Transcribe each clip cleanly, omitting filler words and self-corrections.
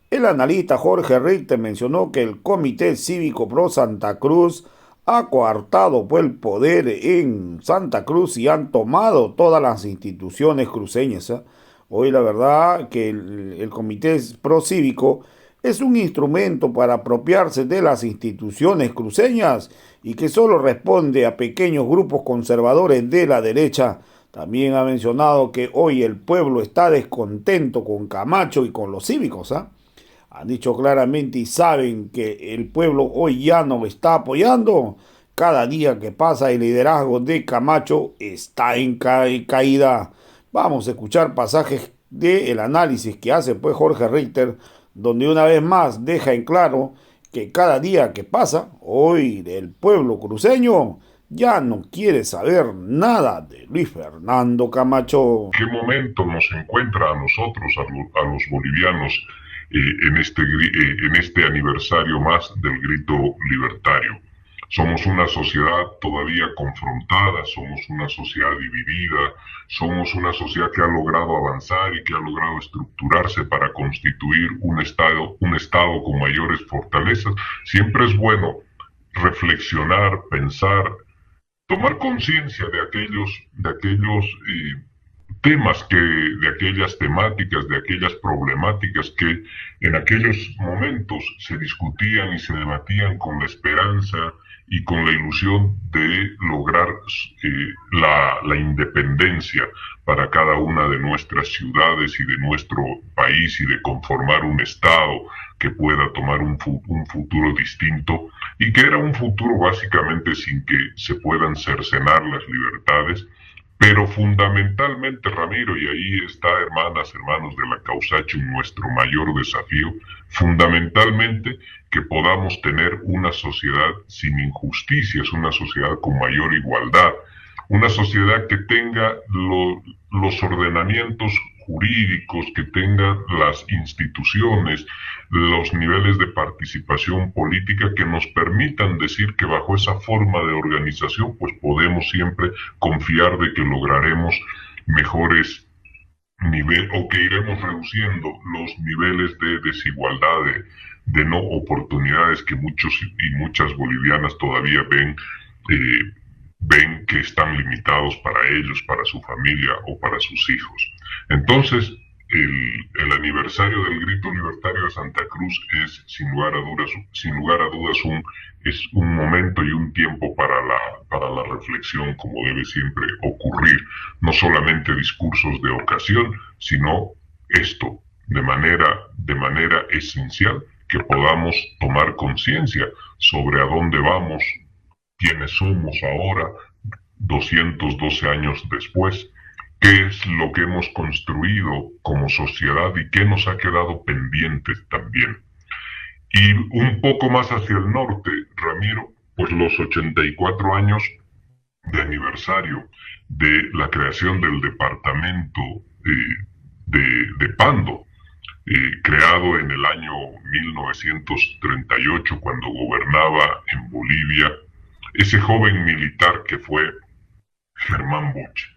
El analista Jorge Richter mencionó que el Comité Cívico Pro Santa Cruz ha coartado pues, el poder en Santa Cruz y han tomado todas las instituciones cruceñas. ¿Eh? Hoy la verdad que el Comité Pro Cívico es un instrumento para apropiarse de las instituciones cruceñas y que solo responde a pequeños grupos conservadores de la derecha. También ha mencionado que hoy el pueblo está descontento con Camacho y con los cívicos. ¿Ah? Han dicho claramente y saben que el pueblo hoy ya no está apoyando. Cada día que pasa el liderazgo de Camacho está en caída. Vamos a escuchar pasajes del análisis que hace pues Jorge Richter, donde una vez más deja en claro que cada día que pasa, hoy el pueblo cruceño ya no quiere saber nada de Luis Fernando Camacho. ¿Qué momento nos encuentra a nosotros, a los bolivianos, en este aniversario más del grito libertario? Somos una sociedad todavía confrontada, somos una sociedad dividida, somos una sociedad que ha logrado avanzar y que ha logrado estructurarse para constituir un estado con mayores fortalezas. Siempre es bueno reflexionar, pensar, tomar conciencia de aquellos temas de aquellas temáticas, de aquellas problemáticas que en aquellos momentos se discutían y se debatían con la esperanza y con la ilusión de lograr la independencia para cada una de nuestras ciudades y de nuestro país y de conformar un Estado que pueda tomar un futuro distinto y que era un futuro básicamente sin que se puedan cercenar las libertades, pero fundamentalmente, Ramiro, y ahí está, hermanas, hermanos de la Causachum, nuestro mayor desafío, fundamentalmente que podamos tener una sociedad sin injusticias, una sociedad con mayor igualdad, una sociedad que tenga los ordenamientos jurídicos, que tenga las instituciones, los niveles de participación política que nos permitan decir que bajo esa forma de organización pues podemos siempre confiar de que lograremos mejores niveles o que iremos reduciendo los niveles de desigualdad, de no oportunidades que muchos y muchas bolivianas todavía ven que están limitados para ellos, para su familia o para sus hijos. Entonces, el aniversario del grito libertario de Santa Cruz es sin lugar a dudas es un momento y un tiempo para la reflexión, como debe siempre ocurrir. No solamente discursos de ocasión, sino esto de manera esencial, que podamos tomar conciencia sobre a dónde vamos, quiénes somos ahora, 212 años después, qué es lo que hemos construido como sociedad y qué nos ha quedado pendiente también. Y un poco más hacia el norte, Ramiro, pues los 84 años de aniversario de la creación del departamento de Pando, creado en el año 1938 cuando gobernaba en Bolivia ese joven militar que fue Germán Bosch.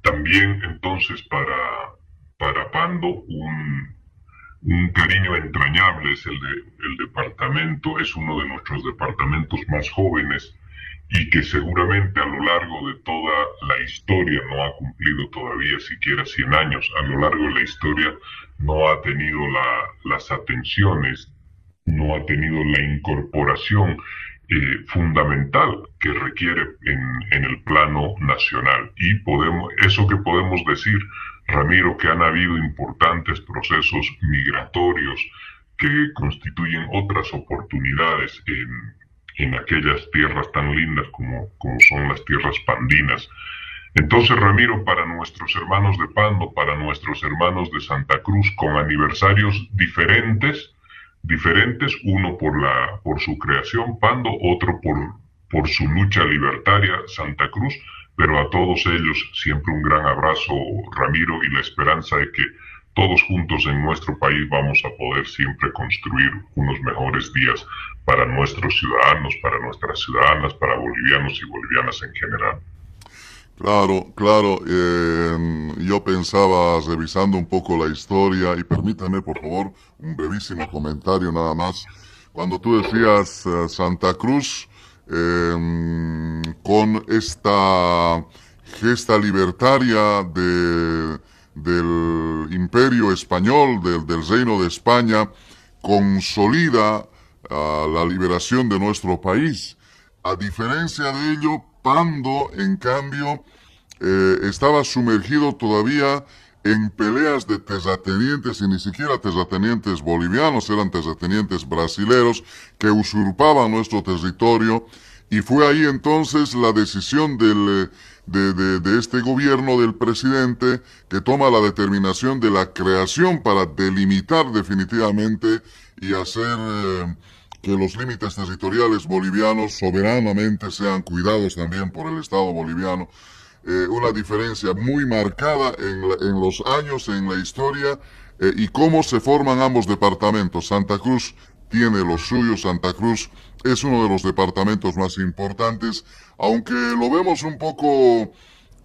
También entonces para Pando un cariño entrañable es el departamento, es uno de nuestros departamentos más jóvenes y que seguramente a lo largo de toda la historia no ha cumplido todavía siquiera 100 años, a lo largo de la historia no ha tenido las atenciones, no ha tenido la incorporación fundamental que requiere en el plano nacional. Y eso que podemos decir, Ramiro, que han habido importantes procesos migratorios que constituyen otras oportunidades en aquellas tierras tan lindas como son las tierras pandinas. Entonces, Ramiro, para nuestros hermanos de Pando, para nuestros hermanos de Santa Cruz, con aniversarios diferentes, uno por su creación, Pando, otro por su lucha libertaria, Santa Cruz, pero a todos ellos siempre un gran abrazo, Ramiro, y la esperanza de que todos juntos en nuestro país vamos a poder siempre construir unos mejores días para nuestros ciudadanos, para nuestras ciudadanas, para bolivianos y bolivianas en general. Claro, claro. Yo pensaba, revisando un poco la historia, y permítame, por favor, un brevísimo comentario nada más. Cuando tú decías Santa Cruz, con esta gesta libertaria del Imperio Español, del Reino de España, consolida la liberación de nuestro país. A diferencia de ello, Pando, en cambio, estaba sumergido todavía en peleas de terratenientes, y ni siquiera terratenientes bolivianos, eran terratenientes brasileros que usurpaban nuestro territorio, y fue ahí entonces la decisión de este gobierno, del presidente, que toma la determinación de la creación para delimitar definitivamente y hacer que los límites territoriales bolivianos soberanamente sean cuidados también por el Estado boliviano. Una diferencia muy marcada en los años, en la historia, y cómo se forman ambos departamentos. Santa Cruz tiene lo suyo. Santa Cruz es uno de los departamentos más importantes, aunque lo vemos un poco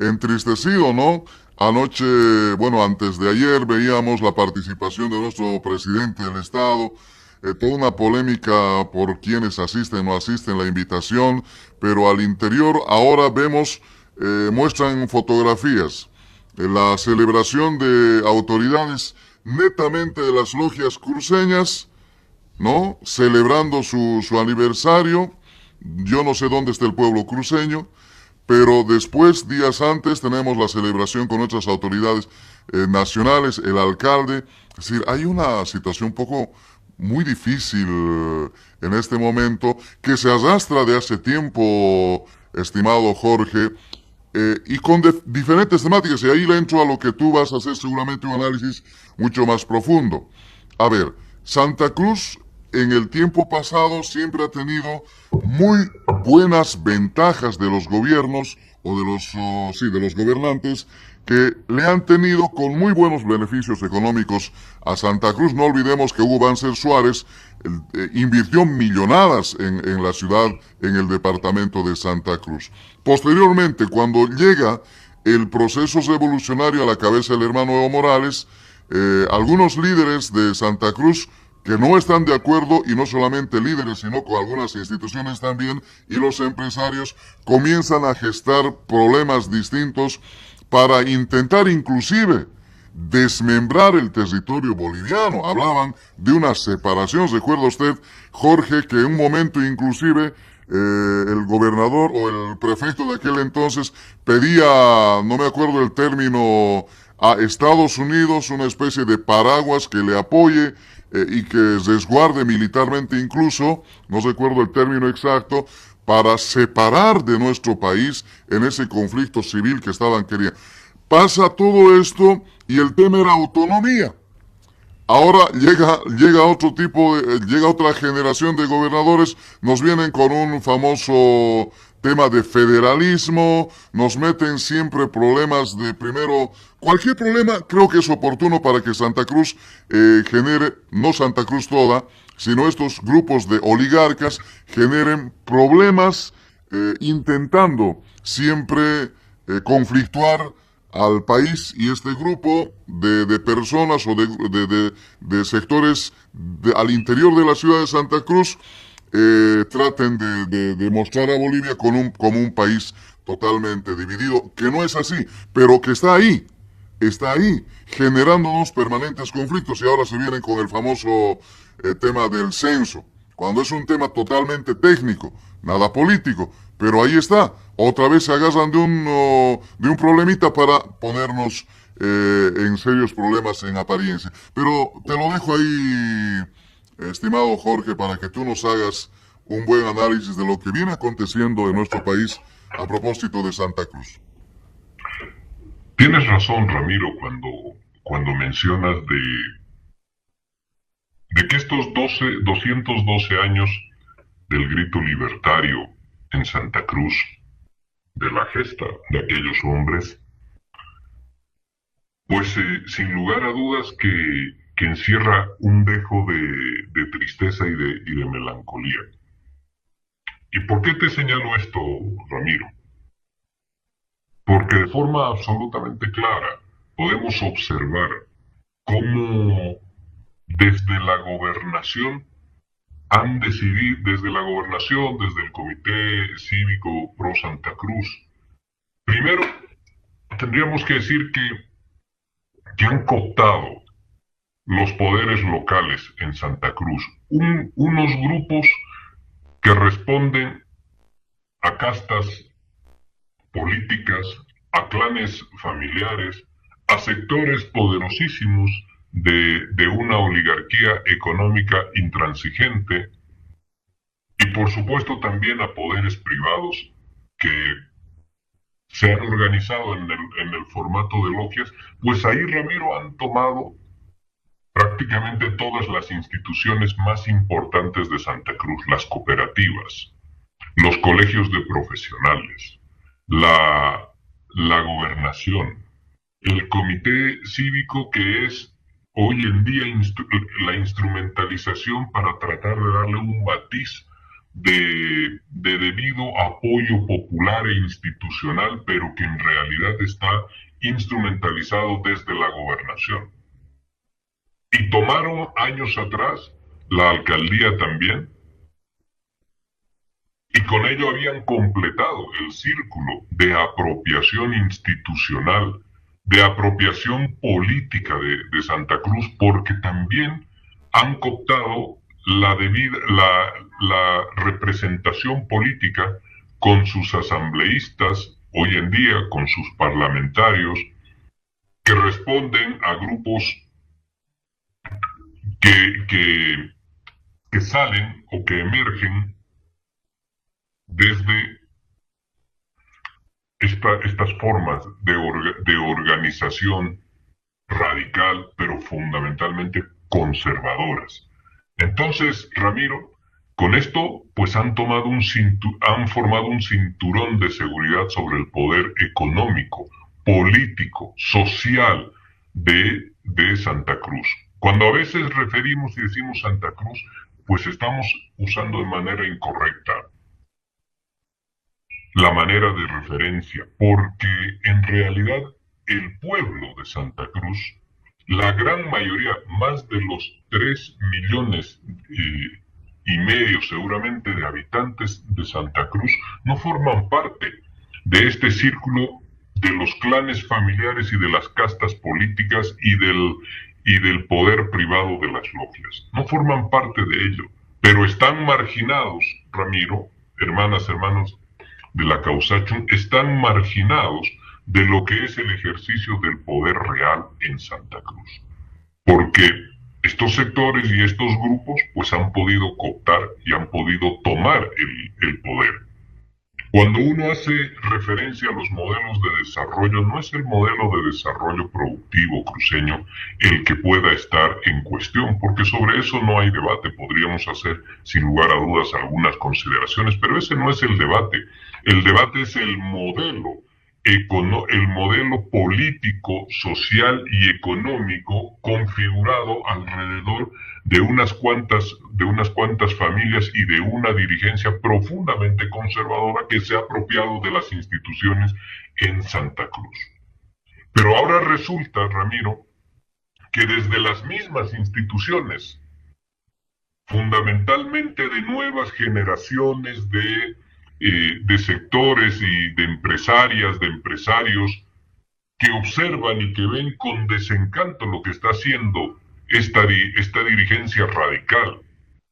entristecido, ¿no? Anoche, bueno, antes de ayer veíamos la participación de nuestro presidente del Estado, toda una polémica por quienes asisten o no asisten la invitación, pero al interior ahora vemos, muestran fotografías, la celebración de autoridades netamente de las logias cruceñas, ¿no? Celebrando su aniversario. Yo no sé dónde está el pueblo cruceño, pero después, días antes, tenemos la celebración con otras autoridades nacionales, el alcalde. Es decir, hay una situación un poco muy difícil en este momento, que se arrastra de hace tiempo, estimado Jorge, y con diferentes temáticas. Y ahí le entro a lo que tú vas a hacer, seguramente un análisis mucho más profundo. A ver, Santa Cruz en el tiempo pasado siempre ha tenido muy buenas ventajas de los gobiernos, o de los, sí, de los gobernantes, que le han tenido con muy buenos beneficios económicos a Santa Cruz. No olvidemos que Hugo Banzer Suárez invirtió millonadas en la ciudad, en el departamento de Santa Cruz. Posteriormente, cuando llega el proceso revolucionario a la cabeza del hermano Evo Morales, algunos líderes de Santa Cruz que no están de acuerdo, y no solamente líderes, sino con algunas instituciones también, y los empresarios comienzan a gestar problemas distintos para intentar inclusive desmembrar el territorio boliviano. Hablaban de una separación. Recuerda usted, Jorge, que en un momento inclusive el gobernador o el prefecto de aquel entonces pedía, no me acuerdo el término, a Estados Unidos una especie de paraguas que le apoye y que resguarde militarmente incluso, no recuerdo el término exacto, para separar de nuestro país en ese conflicto civil que estaban queriendo. Pasa todo esto y el tema era autonomía. Ahora llega otro tipo llega otra generación de gobernadores, nos vienen con un famoso tema de federalismo, nos meten siempre problemas de primero, cualquier problema creo que es oportuno para que Santa Cruz genere, no Santa Cruz toda, sino estos grupos de oligarcas generen problemas, intentando siempre conflictuar al país, y este grupo de personas o de sectores al interior de la ciudad de Santa Cruz traten de mostrar a Bolivia como un país totalmente dividido, que no es así, pero que está ahí, generándonos permanentes conflictos, y ahora se vienen con el famoso tema del censo, cuando es un tema totalmente técnico, nada político, pero ahí está. Otra vez se agarran de un problemita para ponernos en serios problemas en apariencia. Pero te lo dejo ahí, estimado Jorge, para que tú nos hagas un buen análisis de lo que viene aconteciendo en nuestro país a propósito de Santa Cruz. Tienes razón, Ramiro, cuando mencionas de que estos 212 años del grito libertario en Santa Cruz, de la gesta de aquellos hombres, pues sin lugar a dudas que encierra un dejo de tristeza y de melancolía. ¿Y por qué te señalo esto, Ramiro? porque de forma absolutamente clara podemos observar cómo desde la gobernación han decidido, desde la gobernación, desde el Comité Cívico Pro Santa Cruz, primero tendríamos que decir que han cooptado los poderes locales en Santa Cruz, unos grupos que responden a castas políticas, a clanes familiares, a sectores poderosísimos de una oligarquía económica intransigente y por supuesto también a poderes privados que se han organizado en el formato de logias, pues ahí, Ramiro, han tomado prácticamente todas las instituciones más importantes de Santa Cruz, las cooperativas, los colegios de profesionales, la gobernación, el comité cívico, que es hoy en día la instrumentalización para tratar de darle un matiz de debido apoyo popular e institucional, pero que en realidad está instrumentalizado desde la gobernación. Y tomaron años atrás la alcaldía también, y con ello habían completado el círculo de apropiación institucional, de apropiación política de Santa Cruz, porque también han cooptado la representación política con sus asambleístas, hoy en día con sus parlamentarios, que responden a grupos que, que, que salen o que emergen desde estas formas de organización radical, pero fundamentalmente conservadoras. Entonces, Ramiro, con esto, pues han formado un cinturón de seguridad sobre el poder económico, político, social de Santa Cruz. Cuando a veces referimos y decimos Santa Cruz, pues estamos usando de manera incorrecta la manera de referencia, porque en realidad el pueblo de Santa Cruz, la gran mayoría, más de los 3 millones y medio seguramente de habitantes de Santa Cruz, no forman parte de este círculo de los clanes familiares y de las castas políticas y del poder privado de las logias. No forman parte de ello, pero están marginados, Ramiro, hermanas, hermanos, de la Causachum, están marginados de lo que es el ejercicio del poder real en Santa Cruz. Porque estos sectores y estos grupos pues han podido cooptar y han podido tomar el poder. Cuando uno hace referencia a los modelos de desarrollo, no es el modelo de desarrollo productivo cruceño el que pueda estar en cuestión, porque sobre eso no hay debate. Podríamos hacer sin lugar a dudas algunas consideraciones, pero ese no es el debate. El debate es el modelo político, social y económico configurado alrededor de unas cuantas familias y de una dirigencia profundamente conservadora que se ha apropiado de las instituciones en Santa Cruz. Pero ahora resulta, Ramiro, que desde las mismas instituciones, fundamentalmente de nuevas generaciones de sectores y de empresarias, de empresarios, que observan y que ven con desencanto lo que está haciendo esta dirigencia radical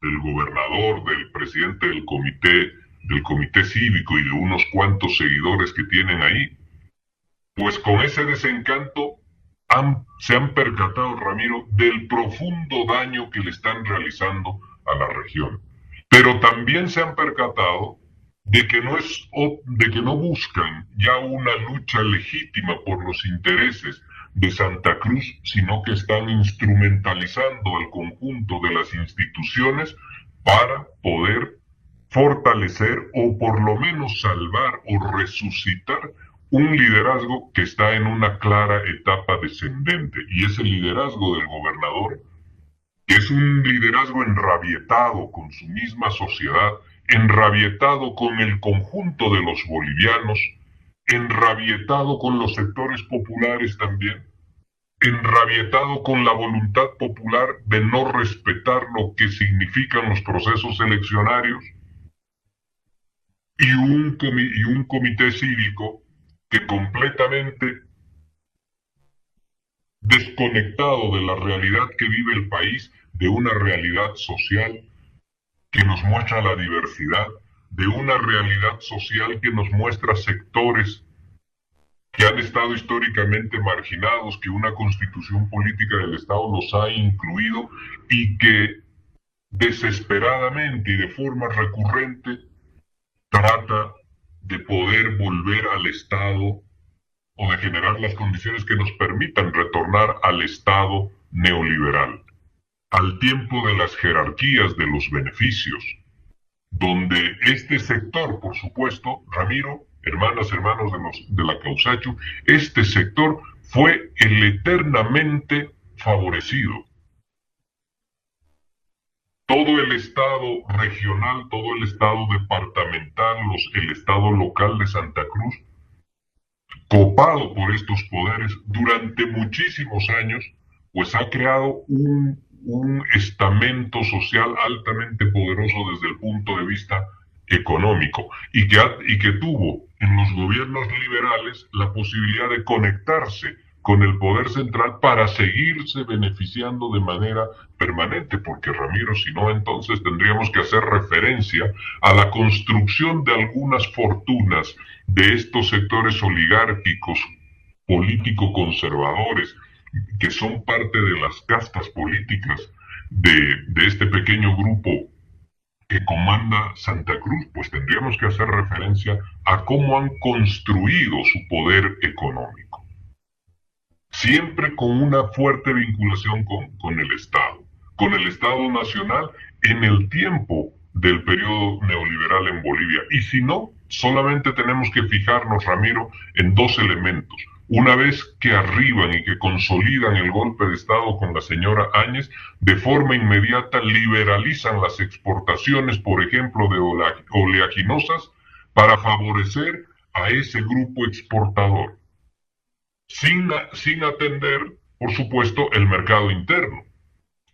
del gobernador, del presidente del comité cívico y de unos cuantos seguidores que tienen ahí, pues con ese desencanto se han percatado, Ramiro, del profundo daño que le están realizando a la región. Pero también se han percatado de que no buscan ya una lucha legítima por los intereses de Santa Cruz, sino que están instrumentalizando al conjunto de las instituciones para poder fortalecer o por lo menos salvar o resucitar un liderazgo que está en una clara etapa descendente, y es el liderazgo del gobernador, que es un liderazgo enrabietado con su misma sociedad, enrabietado con el conjunto de los bolivianos, enrabietado con los sectores populares también, enrabietado con la voluntad popular de no respetar lo que significan los procesos eleccionarios, y un comité cívico que completamente desconectado de la realidad que vive el país, de una realidad social que nos muestra la diversidad, de una realidad social que nos muestra sectores que han estado históricamente marginados, que una constitución política del Estado los ha incluido y que desesperadamente y de forma recurrente trata de poder volver al Estado o de generar las condiciones que nos permitan retornar al Estado neoliberal, al tiempo de las jerarquías de los beneficios, donde este sector, por supuesto, Ramiro, hermanas, hermanos de la Causacho, este sector fue el eternamente favorecido. Todo el Estado regional, todo el Estado departamental, el Estado local de Santa Cruz, copado por estos poderes durante muchísimos años, pues ha creado un estamento social altamente poderoso desde el punto de vista económico y que tuvo en los gobiernos liberales la posibilidad de conectarse con el poder central para seguirse beneficiando de manera permanente, porque Ramiro, si no, entonces tendríamos que hacer referencia a la construcción de algunas fortunas de estos sectores oligárquicos político-conservadores que son parte de las castas políticas de este pequeño grupo que comanda Santa Cruz, pues tendríamos que hacer referencia a cómo han construido su poder económico. Siempre con una fuerte vinculación con el Estado nacional en el tiempo del periodo neoliberal en Bolivia. Y si no, solamente tenemos que fijarnos, Ramiro, en dos elementos. Una vez que arriban y que consolidan el golpe de Estado con la señora Áñez, de forma inmediata liberalizan las exportaciones, por ejemplo, de oleaginosas para favorecer a ese grupo exportador, sin atender, por supuesto, el mercado interno.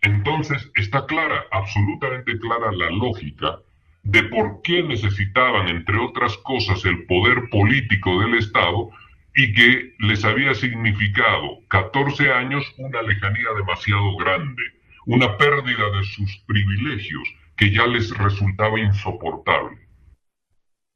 Entonces está clara, absolutamente clara la lógica de por qué necesitaban, entre otras cosas, el poder político del Estado y que les había significado 14 años una lejanía demasiado grande, una pérdida de sus privilegios que ya les resultaba insoportable.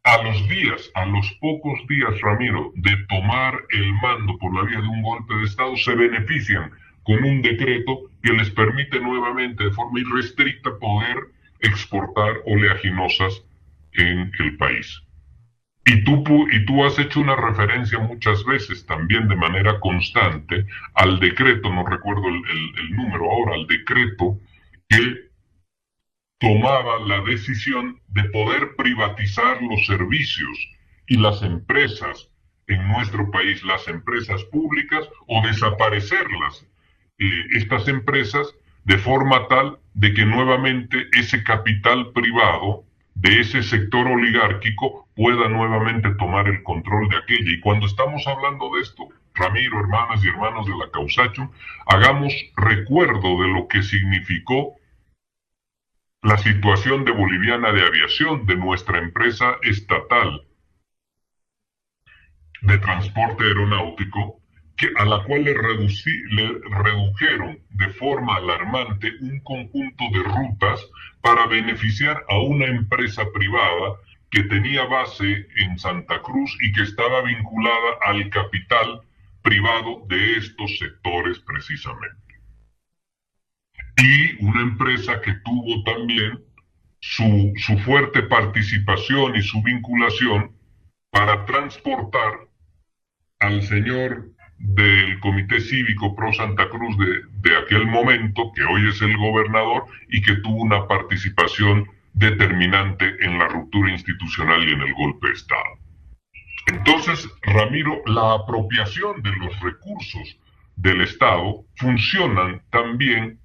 A los pocos días, Ramiro, de tomar el mando por la vía de un golpe de Estado, se benefician con un decreto que les permite nuevamente de forma irrestricta poder exportar oleaginosas en el país. Y tú has hecho una referencia muchas veces, también de manera constante, al decreto, no recuerdo el número ahora, al decreto que tomaba la decisión de poder privatizar los servicios y las empresas en nuestro país, las empresas públicas, o desaparecerlas, estas empresas, de forma tal de que nuevamente ese capital privado de ese sector oligárquico pueda nuevamente tomar el control de aquella. Y cuando estamos hablando de esto, Ramiro, hermanas y hermanos de la Causacho, hagamos recuerdo de lo que significó la situación de Boliviana de Aviación, de nuestra empresa estatal de transporte aeronáutico, a la cual le redujeron de forma alarmante un conjunto de rutas para beneficiar a una empresa privada que tenía base en Santa Cruz y que estaba vinculada al capital privado de estos sectores precisamente. Y una empresa que tuvo también su fuerte participación y su vinculación para transportar al señor del Comité Cívico Pro Santa Cruz de aquel momento, que hoy es el gobernador, y que tuvo una participación determinante en la ruptura institucional y en el golpe de Estado. Entonces, Ramiro, la apropiación de los recursos del Estado funcionan también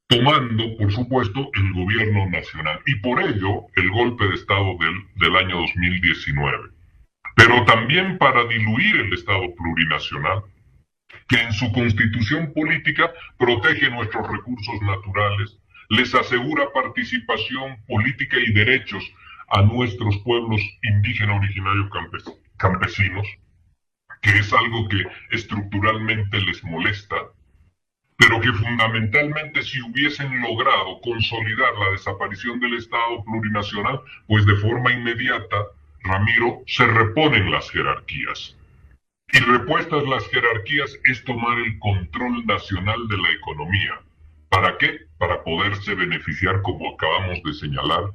tomando, por supuesto, el gobierno nacional, y por ello el golpe de Estado del año 2019. pero también para diluir el Estado plurinacional, que en su constitución política protege nuestros recursos naturales, les asegura participación política y derechos a nuestros pueblos indígenas originarios campesinos, que es algo que estructuralmente les molesta, pero que fundamentalmente si hubiesen logrado consolidar la desaparición del Estado plurinacional, pues de forma inmediata, Ramiro, se reponen las jerarquías. Y repuestas las jerarquías es tomar el control nacional de la economía. ¿Para qué? Para poderse beneficiar, como acabamos de señalar,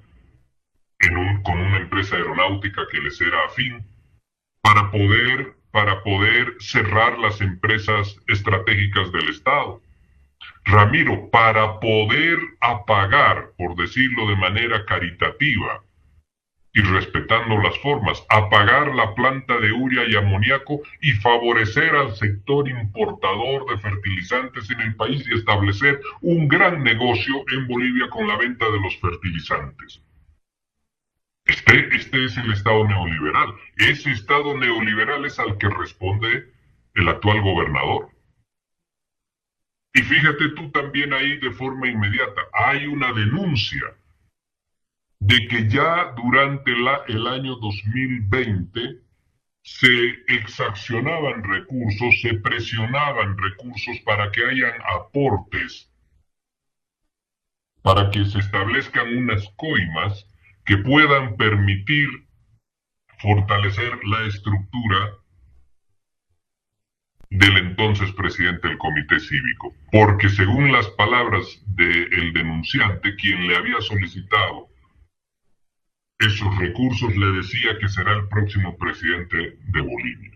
con una empresa aeronáutica que les era afín, para poder cerrar las empresas estratégicas del Estado. Ramiro, para poder apagar, por decirlo de manera caritativa, y respetando las formas, apagar la planta de urea y amoníaco y favorecer al sector importador de fertilizantes en el país y establecer un gran negocio en Bolivia con la venta de los fertilizantes. Este es el Estado neoliberal. Ese Estado neoliberal es al que responde el actual gobernador. Y fíjate tú también ahí de forma inmediata, hay una denuncia de que ya durante el año 2020 se exaccionaban recursos, se presionaban recursos para que hayan aportes, para que se establezcan unas coimas que puedan permitir fortalecer la estructura del entonces presidente del Comité Cívico. Porque según las palabras del denunciante, quien le había solicitado esos recursos le decía que será el próximo presidente de Bolivia.